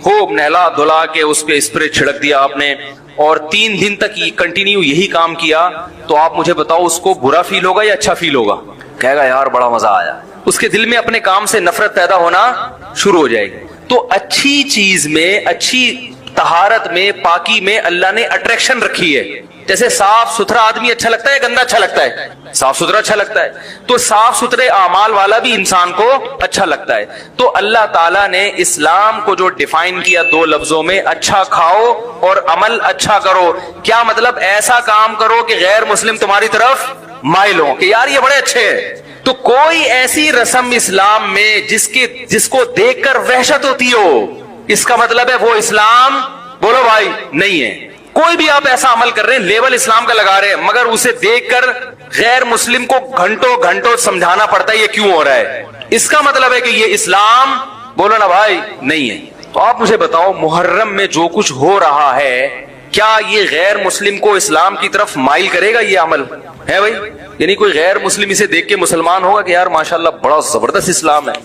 خوب نہلا دھلا کے اس پہ اسپرے چھڑک دیا آپ نے اور 3 دن تک کنٹینیو یہی کام کیا, تو آپ مجھے بتاؤ اس کو برا فیل ہوگا یا اچھا فیل ہوگا؟ کہے گا یار بڑا مزہ آیا. اس کے دل میں اپنے کام سے نفرت پیدا ہونا شروع ہو جائے گی. تو اچھی چیز میں, اچھی طہارت میں, پاکی میں اللہ نے اٹریکشن رکھی ہے. جیسے صاف ستھرا آدمی اچھا لگتا ہے, گندا اچھا لگتا ہے؟ صاف ستھرا اچھا لگتا ہے. تو صاف ستھرے اعمال والا بھی انسان کو اچھا لگتا ہے. تو اللہ تعالیٰ نے اسلام کو جو ڈیفائن کیا 2 لفظوں میں, اچھا کھاؤ اور عمل اچھا کرو. کیا مطلب؟ ایسا کام کرو کہ غیر مسلم تمہاری طرف مائل ہو کہ یار یہ بڑے اچھے ہیں. تو کوئی ایسی رسم اسلام میں جس کو دیکھ کر وحشت ہوتی ہو, اس کا مطلب ہے وہ اسلام بولو بھائی نہیں ہے. کوئی بھی آپ ایسا عمل کر رہے ہیں, لیبل اسلام کا لگا رہے ہیں, مگر اسے دیکھ کر غیر مسلم کو گھنٹوں سمجھانا پڑتا ہے یہ کیوں ہو رہا ہے, اس کا مطلب ہے کہ یہ اسلام بولو نا بھائی نہیں ہے. تو آپ مجھے بتاؤ محرم میں جو کچھ ہو رہا ہے, کیا یہ غیر مسلم کو اسلام کی طرف مائل کرے گا؟ یہ عمل ہے بھائی. یعنی کوئی غیر مسلم اسے دیکھ کے مسلمان ہوگا کہ یار ماشاءاللہ بڑا زبردست اسلام ہے.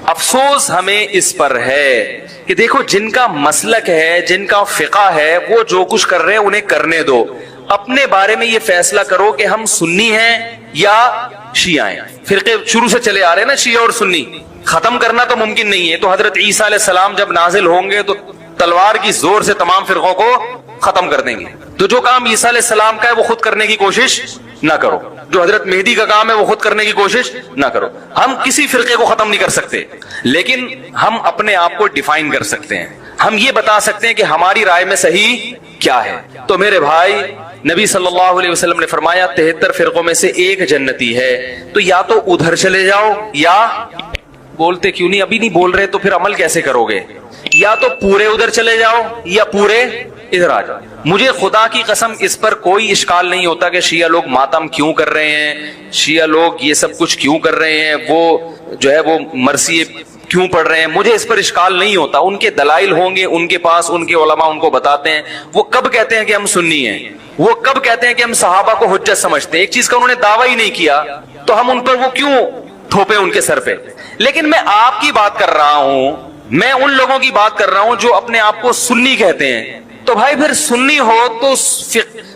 افسوس ہمیں اس پر ہے کہ دیکھو جن کا مسلک ہے, جن کا فقہ ہے, وہ جو کچھ کر رہے ہیں انہیں کرنے دو. اپنے بارے میں یہ فیصلہ کرو کہ ہم سنی ہیں یا شیعہ ہیں. فرقے شروع سے چلے آ رہے ہیں نا, شیعہ اور سنی. ختم کرنا تو ممکن نہیں ہے. تو حضرت عیسیٰ علیہ السلام جب نازل ہوں گے تو تلوار کی زور سے تمام فرقوں کو ختم کر دیں گے. تو جو کام عیسیٰ علیہ السلام کا ہے وہ خود کرنے کی کوشش نہ کرو, جو حضرت مہدی کا کام ہے وہ خود کرنے کی کوشش نہ کرو. ہم کسی فرقے کو ختم نہیں کر سکتے, لیکن ہم اپنے آپ کو ڈیفائن کر سکتے ہیں. ہم یہ بتا سکتے ہیں کہ ہماری رائے میں صحیح کیا ہے. تو میرے بھائی, نبی صلی اللہ علیہ وسلم نے فرمایا 73 فرقوں میں سے ایک جنتی ہے. تو یا تو ادھر چلے جاؤ, یا بولتے کیوں نہیں, ابھی نہیں بول رہے تو پھر عمل کیسے کرو گے؟ یا تو پورے ادھر چلے جاؤ یا پورے ادھر آ جاؤ. مجھے خدا کی قسم اس پر کوئی اشکال نہیں ہوتا کہ شیعہ لوگ ماتم کیوں کر رہے ہیں, شیعہ لوگ یہ سب کچھ کیوں کر رہے ہیں, وہ جو ہے وہ مرثیے کیوں پڑھ رہے ہیں. مجھے اس پر اشکال نہیں ہوتا. ان کے دلائل ہوں گے ان کے پاس, ان کے علماء ان کو بتاتے ہیں. وہ کب کہتے ہیں کہ ہم سنی ہیں؟ وہ کب کہتے ہیں کہ ہم صحابہ کو حجت سمجھتے ہیں؟ ایک چیز کا انہوں نے دعویٰ ہی نہیں کیا, تو ہم ان پر وہ کیوں تھوپے ان کے سر پہ؟ لیکن میں آپ کی بات کر رہا ہوں, میں ان لوگوں کی بات کر رہا ہوں جو اپنے آپ کو سنی کہتے ہیں. تو بھائی پھر سنی ہو تو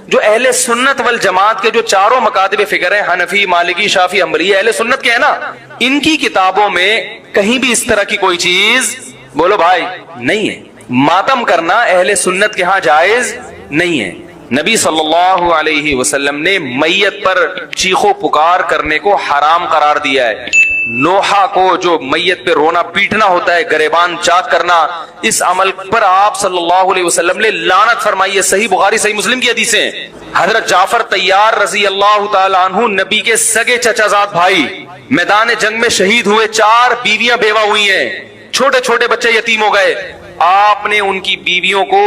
جو اہل سنت والجماعت کے جو چاروں مکاتب فکر ہیں, حنفی, مالکی, شافعی, حنبلی, اہل سنت کے ہیں نا, ان کی کتابوں میں کہیں بھی اس طرح کی کوئی چیز بولو بھائی نہیں ہے. ماتم کرنا اہل سنت کے ہاں جائز نہیں ہے. نبی صلی اللہ علیہ وسلم نے میت پر چیخو پکار کرنے کو حرام قرار دیا ہے. نوحہ کو جو میت پہ رونا پیٹنا ہوتا ہے, گریبان چاک کرنا, اس عمل پر آپ صلی اللہ علیہ وسلم نے لعنت فرمائی ہے. صحیح بخاری صحیح مسلم کی حدیثیں. حضرت جعفر طیار رضی اللہ تعالی عنہ نبی کے سگے چچا زاد بھائی میدان جنگ میں شہید ہوئے, 4 بیویاں بیوہ ہوئی ہیں, چھوٹے چھوٹے بچے یتیم ہو گئے. آپ نے ان کی بیویوں کو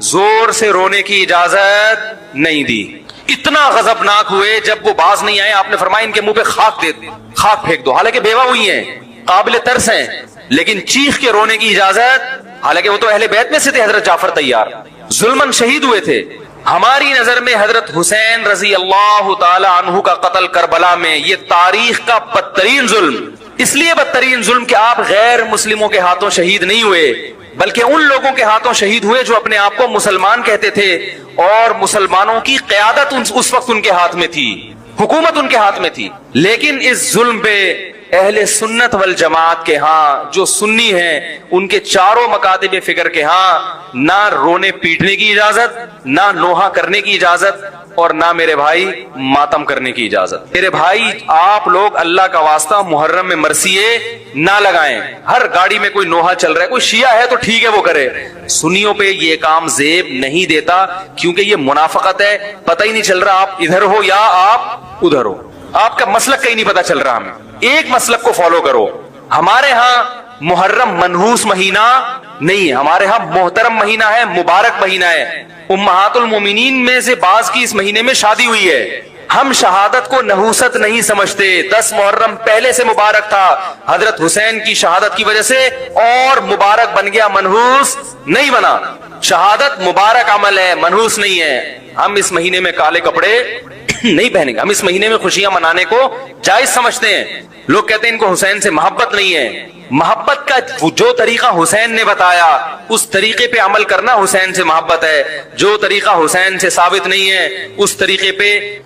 زور سے رونے کی اجازت نہیں دی. اتنا غضبناک ہوئے, جب وہ باز نہیں آئے آپ نے فرمایا ان کے منہ پہ خاک پھینک دو. حالانکہ بیوہ ہوئی ہیں, قابل ترس ہیں, لیکن چیخ کے رونے کی اجازت, حالانکہ وہ تو اہل بیت میں سے تھے. حضرت جعفر طیار ظلمن شہید ہوئے تھے. ہماری نظر میں حضرت حسین رضی اللہ تعالی عنہ کا قتل کربلا میں یہ تاریخ کا بدترین ظلم. اس لیے بدترین ظلم کہ آپ غیر مسلموں کے ہاتھوں شہید نہیں ہوئے, بلکہ ان لوگوں کے ہاتھوں شہید ہوئے جو اپنے آپ کو مسلمان کہتے تھے, اور مسلمانوں کی قیادت اس وقت ان کے ہاتھ میں تھی, حکومت ان کے ہاتھ میں تھی. لیکن اس ظلم پہ اہل سنت والجماعت کے ہاں جو سنی ہیں, ان کے چاروں مکاتب فکر کے ہاں نہ رونے پیٹنے کی اجازت, نہ نوحہ کرنے کی اجازت, اور نہ میرے بھائی ماتم کرنے کی اجازت. میرے بھائی آپ لوگ اللہ کا واسطہ محرم میں مرثیے نہ لگائیں. ہر گاڑی میں کوئی نوحہ چل رہا ہے, کوئی شیعہ ہے تو ٹھیک ہے وہ کرے. سنیوں پہ یہ کام زیب نہیں دیتا, کیونکہ یہ منافقت ہے. پتہ ہی نہیں چل رہا آپ ادھر ہو یا آپ ادھر ہو, آپ کا مسلک کہیں نہیں پتا چل رہا. ہمیں ایک مسلک کو فالو کرو. ہمارے ہاں محرم منحوس مہینہ نہیں ہے, ہمارے ہاں محترم مہینہ ہے, مبارک مہینہ ہے. امہات المومنین میں سے بعض کی اس مہینے میں شادی ہوئی ہے. ہم شہادت کو نحوست نہیں سمجھتے. 10 محرم پہلے سے مبارک تھا, حضرت حسین کی شہادت کی وجہ سے اور مبارک بن گیا, منحوس نہیں بنا. شہادت مبارک عمل ہے, منحوس نہیں ہے. ہم اس مہینے میں کالے کپڑے نہیں پہنیں گے. ہم اس مہینے میں خوشیاں منانے کو جائز سمجھتے ہیں. لوگ کہتے ہیں ان کو حسین سے محبت نہیں ہے. محبت کا جو طریقہ حسین نے بتایا اس طریقے پہ عمل کرنا حسین سے محبت ہے. جو طریقہ حسین سے ثابت نہیں ہے اس طریقے پہ